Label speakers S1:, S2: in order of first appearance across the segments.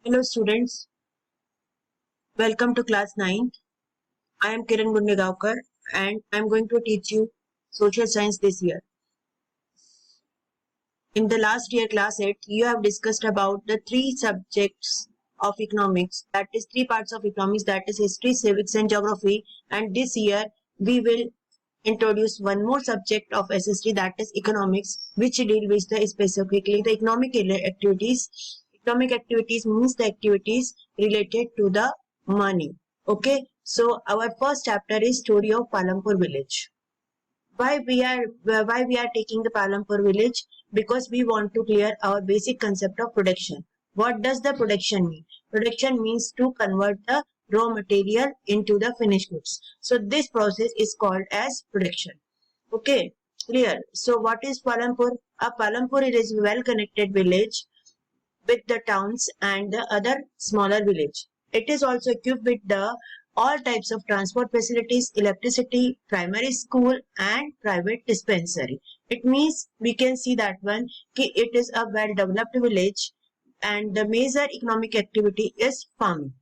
S1: Hello students, welcome to class 9. I am Kiran Gundegaonkar and I am going to teach you social science this year. In the last year class 8, you have discussed about the three subjects of economics, that is three parts of economics, that is history, civics and geography, and this year we will introduce one more subject of SST, that is economics, which deal with the specifically the economic activities. Economic activities means the activities related to the money. Okay, so our first chapter is story of Palampur village. Why we are taking the Palampur village? Because we want to clear our basic concept of production. What does the production mean? Production means to convert the raw material into the finished goods. So this process is called as production. Okay, clear. So what is Palampur? A Palampur is a well connected village with the towns and the other smaller village. It is also equipped with the all types of transport facilities, electricity, primary school and private dispensary. It means we can see that one it is a well developed village and the major economic activity is farming.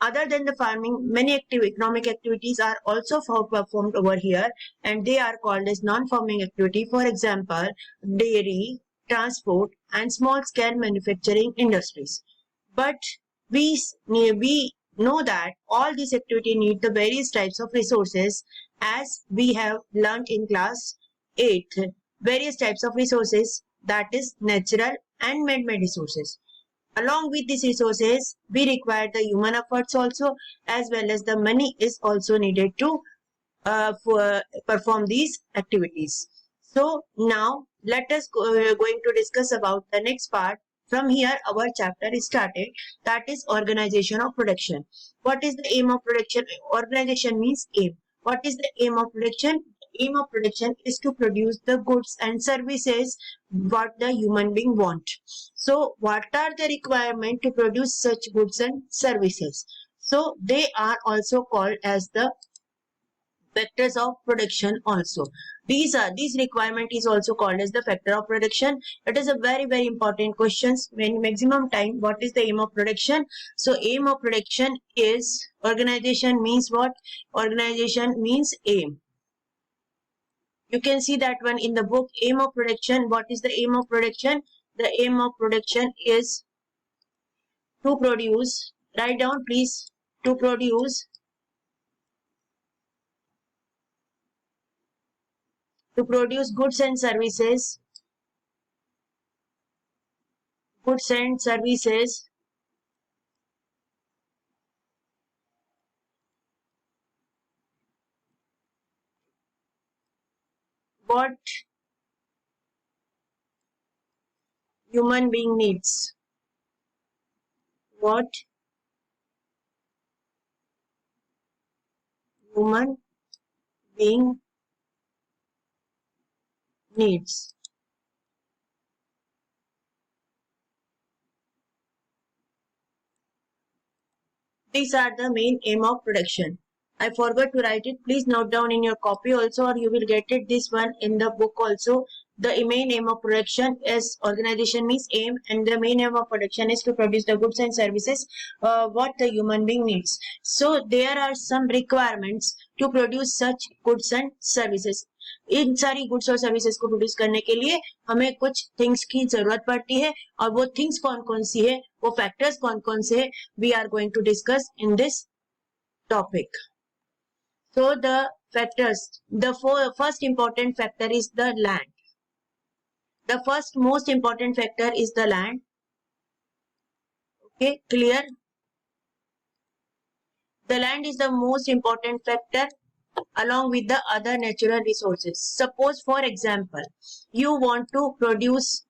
S1: Other than the farming, many economic activities are also performed over here and they are called as non-farming activity. For example, dairy, transport and small-scale manufacturing industries. But we know that all these activities need the various types of resources as we have learned in class 8. Various types of resources, that is natural and man-made resources. Along with these resources, we require the human efforts also, as well as the money is also needed to perform these activities. So now let us going to discuss about the next part. From here our chapter is started, that is organization of production. What is the aim of production? Organization means aim. What is the aim of production? Aim of production is to produce the goods and services what the human being want. So what are the requirement to produce such goods and services? So they are also called as the factors of production also. These requirement is also called as the factor of production. It is a very important questions when maximum time. What is the aim of production? So aim of production is organization means what? Organization means aim. You can see that one in the book, aim of production. What is the aim of production? The aim of production is to produce, write down please, to produce goods and services what human being needs. What human being needs. These are the main aim of production. I forgot to write it. Please note down in your copy also, or you will get it this one in the book also. The main aim of production is organization means aim, and the main aim of production is to produce the goods and services what the human being needs. So there are some requirements to produce such goods and services. इन सारी goods और services को produce करने के लिए हमें कुछ things की जरूरत पड़ती है और वो थिंग्स कौन कौन सी है, वो फैक्टर्स कौन कौन से है, we are going to discuss in this topic. So the factors, the first important factor is the land. The first most important factor is the land. Okay, clear? The land is the most important factor along with the other natural resources. Suppose for example, you want to produce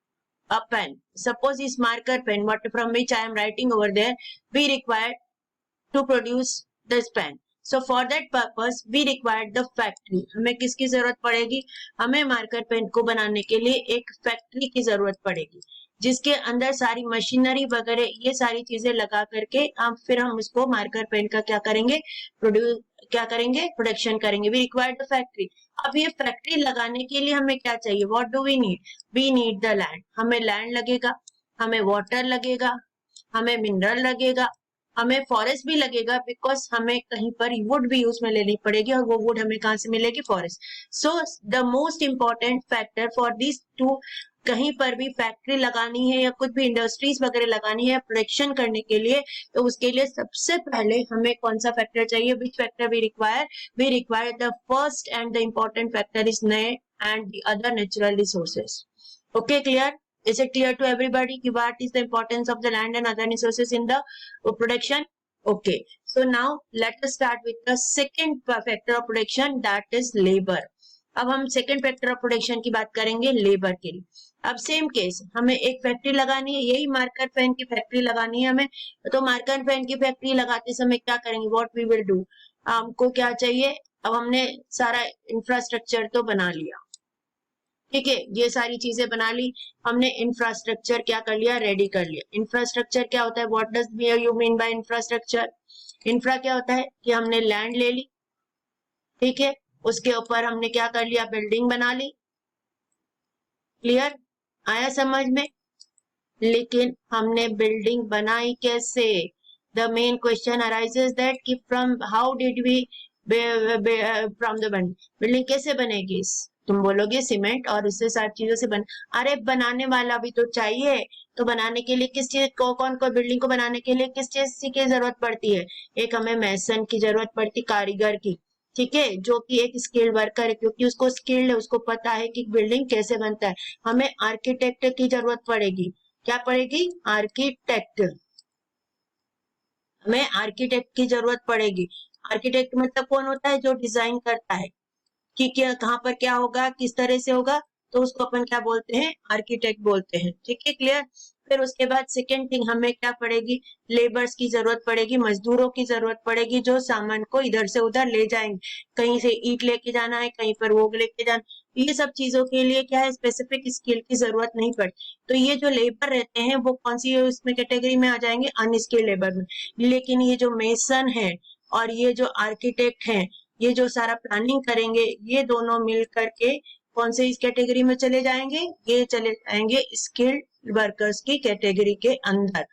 S1: a pen. Suppose this marker pen, what from which I am writing over there, we require to produce this pen. So for that purpose we require the factory. हमें किसकी जरूरत पड़ेगी? हमें marker pen को बनाने के लिए एक फैक्ट्री की जरूरत पड़ेगी, जिसके अंदर सारी मशीनरी वगैरह ये सारी चीजें लगा करके फिर हम उसको मार्कर पेन का क्या करेंगे, प्रोडक्शन करेंगे. We require the factory. अब ये फैक्ट्री लगाने के लिए हमें क्या चाहिए? What do we need? We need the land. हमें लैंड लगेगा, हमें वाटर लगेगा, हमें मिनरल लगेगा, हमें फॉरेस्ट भी लगेगा, बिकॉज हमें कहीं पर वुड भी यूज में लेनी पड़ेगी, और वो वुड हमें कहाँ से मिलेगी, forest. So the most important factor for this too, कहीं पर भी फैक्ट्री लगानी है या कुछ भी इंडस्ट्रीज वगैरह लगानी है प्रोडक्शन करने के लिए, तो उसके लिए सबसे पहले हमें कौन सा फैक्टर चाहिए, which factor we require the first and the important factor is land and the other natural resources. Okay, clear? Is it clear to everybody what is the importance of the land and other resources in the production? Okay, so now let us start with the second factor of production, that is labor. अब हम second factor of production की बात करेंगे labour के लिए. अब same case, हमें एक फैक्ट्री लगानी है, यही मार्कर पेन की फैक्ट्री लगानी है हमें, तो मार्कर पेन की फैक्ट्री लगाते समय क्या करेंगे, व्हाट वी विल डू, हमको क्या चाहिए, अब हमने सारा इंफ्रास्ट्रक्चर तो बना लिया, ठीक है, ये सारी चीजें बना ली हमने, इंफ्रास्ट्रक्चर क्या कर लिया, रेडी कर लिया. इंफ्रास्ट्रक्चर क्या होता है, what does you mean by infrastructure? Infra क्या होता है कि हमने लैंड ले ली, ठीक है, उसके ऊपर हमने क्या कर लिया, बिल्डिंग बना ली. क्लियर? आया समझ में? लेकिन हमने बिल्डिंग बनाई कैसे? The main question arises that कि from how did we from the building कैसे बनेगी? तुम बोलोगे सीमेंट और इससे सारी चीजों से अरे बनाने वाला भी तो चाहिए, तो बनाने के लिए किस चीज को, कौन को बिल्डिंग को बनाने के लिए किस चीज की जरूरत पड़ती है? एक हमें मैसन की जरूरत पड़ती, कारीगर की, ठीक है, जो कि एक स्किल्ड वर्कर है, क्योंकि उसको स्किल्ड है, उसको पता है कि बिल्डिंग कैसे बनता है. हमें आर्किटेक्ट की जरूरत पड़ेगी, क्या पड़ेगी, आर्किटेक्ट, हमें आर्किटेक्ट की जरूरत पड़ेगी. आर्किटेक्ट मतलब कौन होता है, जो डिजाइन करता है कि क्या कहाँ पर क्या होगा, किस तरह से होगा, तो उसको अपन क्या बोलते हैं, आर्किटेक्ट बोलते हैं. ठीक है, क्लियर? फिर उसके बाद सेकेंड थिंग हमें क्या पड़ेगी, लेबर्स की जरूरत पड़ेगी, मजदूरों की जरूरत पड़ेगी, जो सामान को इधर से उधर ले जाएंगे, कहीं से ईंट लेके जाना है, कहीं पर वो लेके जाना, ये सब चीजों के लिए क्या है, स्पेसिफिक स्किल की जरूरत नहीं पड़ती. तो ये जो लेबर रहते हैं वो कौन सी इसमें कैटेगरी में आ जाएंगे, अनस्किल्ड लेबर में. लेकिन ये जो मेसन है और ये जो आर्किटेक्ट है, ये जो सारा प्लानिंग करेंगे, ये दोनों मिल करके कौन से इस कैटेगरी में चले जाएंगे, ये चले जाएंगे स्किल्ड वर्कर्स की कैटेगरी के अंदर,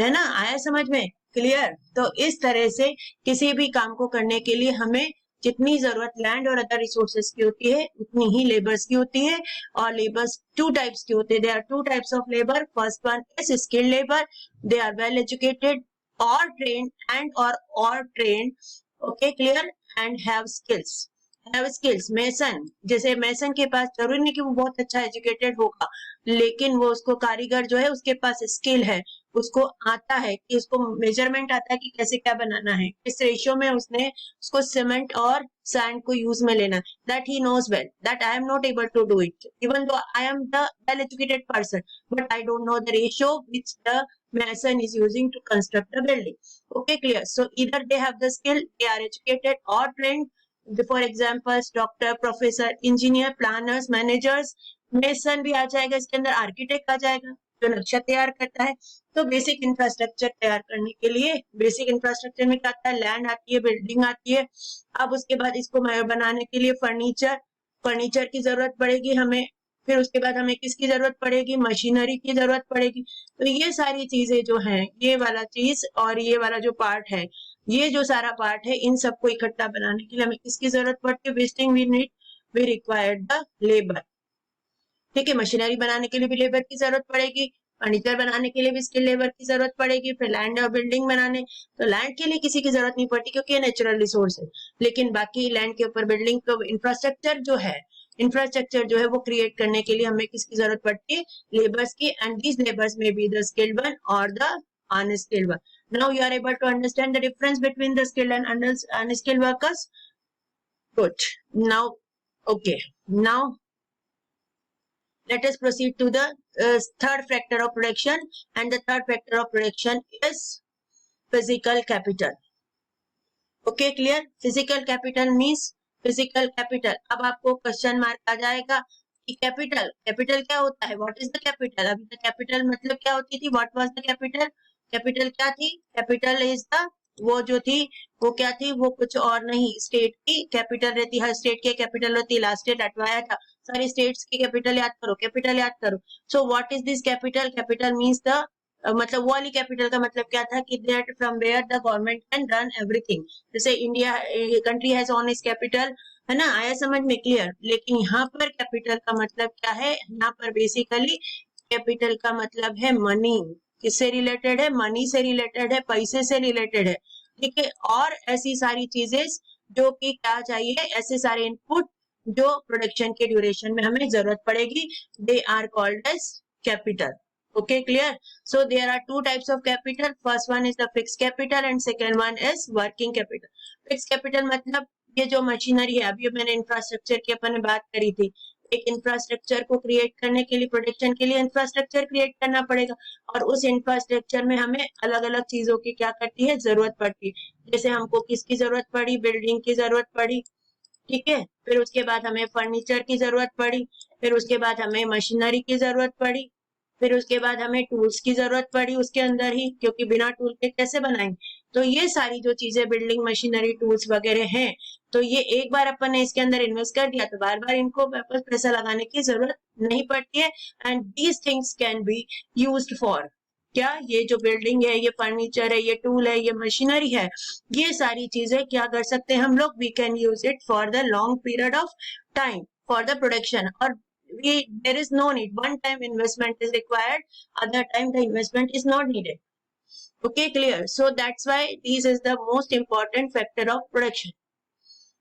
S1: है ना? आया समझ में? क्लियर? तो इस तरह से किसी भी काम को करने के लिए हमें जितनी जरूरत लैंड और अदर रिसोर्सेज की होती है, उतनी ही लेबर्स की होती है. और लेबर्स टू टाइप्स की होते हैं, there are two types of labour. First one is skilled labour, they are well educated और ट्रेन्ड एंड और trained, okay, clear, and have skills. Mason, जैसे मेसन के पास जरूरी नहीं कि वो बहुत अच्छा एजुकेटेड होगा, लेकिन वो उसको कारीगर जो है उसके पास स्किल है, उसको आता है कि उसको मेजरमेंट आता है कि कैसे क्या बनाना है, किस रेशियो में उसने उसको सीमेंट और सैंड को यूज में लेना, that he knows well, that I am not able to do it, even though I am the well educated person, but I don't know the ratio which the mason is using to construct the building. Okay, clear? So either they have the skill, they are educated or trained. For examples, doctor, professor, engineer, planners, managers. Mason भी आ जाएगा इसके अंदर, architect आ जाएगा जो नक्शा तैयार करता है. तो बेसिक इंफ्रास्ट्रक्चर तैयार करने के लिए, बेसिक इंफ्रास्ट्रक्चर में क्या आता है, लैंड आती है, बिल्डिंग आती है. अब उसके बाद इसको बनाने के लिए फर्नीचर की जरूरत पड़ेगी हमें. फिर उसके बाद हमें किसकी जरूरत पड़ेगी, मशीनरी की जरूरत पड़ेगी. तो ये सारी चीजें जो हैं, ये वाला चीज और ये वाला जो पार्ट है, ये जो सारा पार्ट है, इन सबको इकट्ठा बनाने के लिए हमें किसकी जरूरत पड़ती है, wasting we required the labour. ठीक है, मशीनरी बनाने के लिए भी लेबर की जरूरत पड़ेगी, फर्नीचर बनाने के लिए भी स्किल लेबर की जरूरत पड़ेगी. फिर लैंड और बिल्डिंग बनाने, तो लैंड के लिए किसी की जरूरत नहीं पड़ती क्योंकि ये नेचुरल रिसोर्स है, लेकिन बाकी लैंड के ऊपर बिल्डिंग को इंफ्रास्ट्रक्चर जो है वो क्रिएट करने के लिए हमें किसकी जरूरत पड़ती है, लेबर्स की. एंड दीज लेबर्स में बी द स्किल्ड वन और the unskilled one. Now you are able to understand the difference between the skilled and unskilled workers. Good. Now okay, now let us proceed to the third factor of production, and the third factor of production is physical capital. Okay, clear? Physical capital means physical capital. अब आपको question mark आ जाएगा कि capital क्या होता है, what is the capital. अभी तक capital मतलब क्या होती थी, व्हाट वाज द कैपिटल क्या थी, कैपिटल इज द, वो जो थी वो क्या थी, वो कुछ और नहीं, स्टेट की कैपिटल रहती, हर स्टेट की कैपिटल होती है. लास्ट स्टेट हटवाया था, सारी स्टेट्स की कैपिटल याद करो. So what is this capital means the मतलब वो वाली कैपिटल का मतलब क्या था कि that from where the government can run everything. जैसे India country has own is capital, है ना, आया समझ में, क्लियर। लेकिन यहाँ पर कैपिटल का मतलब क्या है, यहाँ पर बेसिकली कैपिटल का मतलब है मनी। किससे रिलेटेड है, मनी से रिलेटेड है, पैसे से रिलेटेड है, ठीक है। और ऐसी सारी चीजें जो कि क्या चाहिए, ऐसे सारे इनपुट जो प्रोडक्शन के ड्यूरेशन में हमें जरूरत पड़ेगी, they are called as capital. Okay, clear? So there are two types of capital. First one is the fixed capital and second one is working capital. Fixed capital मतलब ये जो machinery है, अभी मैंने इंफ्रास्ट्रक्चर की अपन ने बात करी थी, एक इंफ्रास्ट्रक्चर को क्रिएट करने के लिए, प्रोडक्शन के लिए इंफ्रास्ट्रक्चर क्रिएट करना पड़ेगा, और उस इंफ्रास्ट्रक्चर में हमें अलग अलग चीजों की क्या करती है, जरूरत पड़ती है। जैसे हमको किसकी जरूरत पड़ी, बिल्डिंग की जरूरत पड़ी, ठीक है। फिर उसके बाद हमें फर्नीचर की जरूरत पड़ी, फिर उसके बाद हमें मशीनरी की जरूरत पड़ी, फिर उसके बाद हमें टूल्स की जरूरत पड़ी उसके अंदर ही, क्योंकि बिना टूल के कैसे बनाएंगे। तो ये सारी जो चीजें बिल्डिंग मशीनरी टूल्स वगैरह हैं, तो ये एक बार अपन ने इसके अंदर इन्वेस्ट कर दिया तो बार बार इनको वापस पैसा लगाने की जरूरत नहीं पड़ती है। And these things can be used for क्या, ये जो बिल्डिंग है, ये फर्नीचर है, ये टूल है, ये मशीनरी है, ये सारी चीजें क्या कर सकते हैं हम लोग, we can use it for the long period of time for the production. और there is no need, one time investment is required, other time the investment is not needed. Okay, clear? So that's why this is the most important factor of production.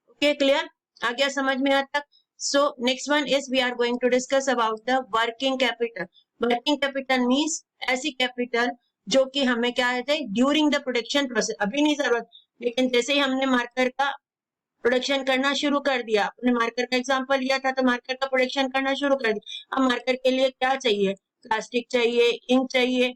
S1: Okay, clear? आ गया समझ में आज तक? So next one is we are going to discuss about the working capital. Working capital means ऐसी capital जो कि हमें क्या है, ड्यूरिंग द प्रोडक्शन प्रोसेस, अभी नहीं जरूरत, लेकिन जैसे ही हमने मार्कर का प्रोडक्शन करना शुरू कर दिया, आपने मार्कर का एग्जांपल लिया था तो मार्कर का प्रोडक्शन करना शुरू कर दिया। अब मार्कर के लिए क्या चाहिए, प्लास्टिक चाहिए, इंक चाहिए,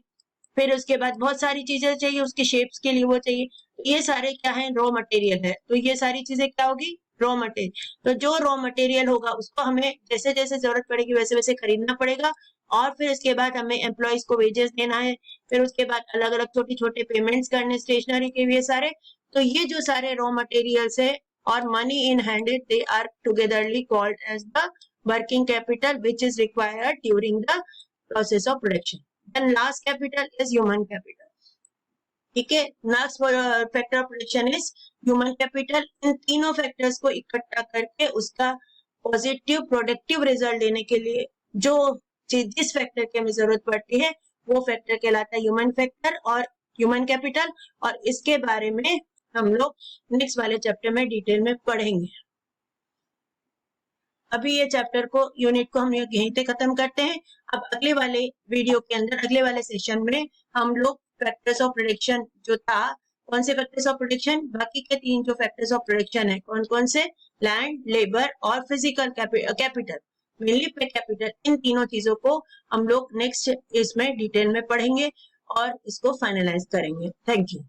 S1: फिर उसके बाद बहुत सारी चीजें चाहिए, उसके शेप्स के लिए वो चाहिए। ये सारे क्या है, रॉ मटेरियल है। तो ये सारी चीजें क्या होगी, रॉ मटेरियल। तो जो रॉ मटेरियल होगा उसको हमें जैसे जैसे जरूरत पड़ेगी वैसे वैसे खरीदना पड़ेगा, और फिर इसके बाद हमें एम्प्लॉयज को वेजेस देना है, फिर उसके बाद अलग अलग छोटे छोटे पेमेंट्स करने स्टेशनरी के लिए सारे। तो ये जो सारे रॉ मटेरियल्स है और money in hand, they are togetherly called as the working capital which is required during the process of production. Then last capital is human capital. ठीक है, next factor of production is human capital. इन तीनों factors को इकट्ठा करके उसका positive productive result देने के लिए जो जिस फैक्टर की हमें जरूरत पड़ती है वो फैक्टर कहलाता है ह्यूमन फैक्टर और ह्यूमन कैपिटल। और इसके बारे में हम लोग नेक्स्ट वाले चैप्टर में डिटेल में पढ़ेंगे। अभी ये चैप्टर को, यूनिट को हम यहीं पे खत्म करते हैं। अब अगले वाले वीडियो के अंदर, अगले वाले सेशन में हम लोग फैक्टर्स ऑफ प्रोडक्शन जो था, कौन से फैक्टर्स ऑफ प्रोडक्शन, बाकी के तीन जो फैक्टर्स ऑफ प्रोडक्शन है कौन कौन से, लैंड, लेबर और फिजिकल कैपिटल, मेनली पे कैपिटल, इन तीनों चीजों को हम लोग नेक्स्ट इसमें डिटेल में पढ़ेंगे और इसको फाइनलाइज करेंगे। Thank you.